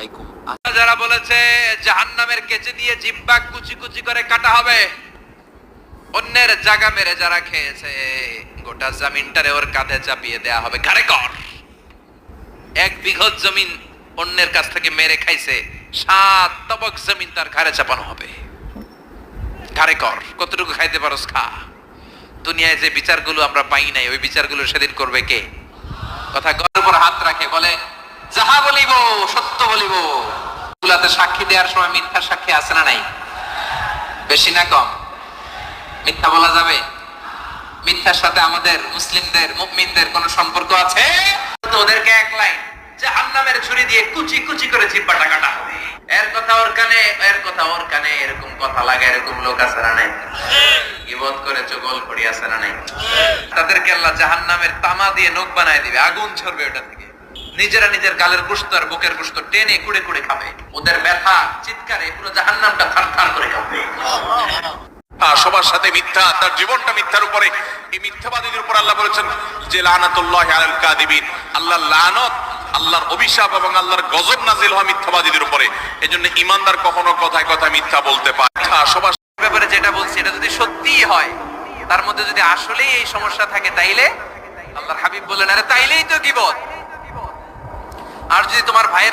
আলাইকুম। যারা বলেছে জাহান্নামের কেচি দিয়ে জিহ্বা কুচি কুচি করে কাটা হবে, অন্যের জায়গা মেরে যারা খেয়েছে গোটা জমিনটারে ওর কাঁধে চাপিয়ে দেয়া হবে। ঘাড়ে কর। 1 বিঘত জমিন অন্যের কাছ থেকে মেরে খাইছে, 7 তবক জমিন তার ঘাড়ে চাপানো হবে। ঘাড়ে কর, কতটুকু খাইতে পারোস খা। দুনিয়ায় যে বিচারগুলো আমরা পাই নাই, ওই বিচারগুলো সেদিন করবে কে? কথা গলার উপর হাত রাখে বলে, যাহা বলিব সত্য বলিব। গুলাতে সাক্ষী দেওয়ার সময় মিথ্যা সাক্ষী আছে না নাই? বেশি না কম? মিথ্যা বলা যাবে? মিথ্যার সাথে আমাদের মুসলিমদের মুমিনদের কোনো সম্পর্ক আছে? তো ওদেরকে এক লাইন জাহান্নামের ছুরি দিয়ে কুচি কুচি করে জিহ্বাটা কাটা হবে। এর কথা ওর কানে, এর কথা ওর কানে, এরকম কথা লাগে। এরকম লোক আছে না নাই? গীবত করে চগল করি আছে না নাই? তাদেরকে আল্লাহ জাহান্নামের তামা দিয়ে নখ বানায় দিবে, আগুন ঝরবে ওটা থেকে। নিজেরা নিজের গালের গোশত আর বুকের গোশত টেনে কুড়ে কুড়ে খাবে। ওদের ব্যথা চিৎকারে পুরো জাহান্নামটা থারথার করে কাঁপবে। সবার সাথে মিথ্যা, তার জীবনটা মিথ্যার উপরে। এই মিথ্যাবাদীদের উপর আল্লাহ বলেছেন যে লানাতুল্লাহি আলাল কাযিবিন, আল্লাহর লানত, আল্লাহর অভিশাপ এবং আল্লাহর গজব নাজিল হয় মিথ্যাবাদীদের উপরে। এজন্য ঈমানদার কখনো কথায় কথায় মিথ্যা বলতে পারে না। সবার ব্যাপারে যেটা বলছি এটা যদি সত্যিই হয়, তার মধ্যে যদি আসলেই এই সমস্যা থাকে, তাইলে আল্লাহর হাবিব বলেন আরে তাইলেই তো গীবত। আর যদি তোমার ভাইয়ের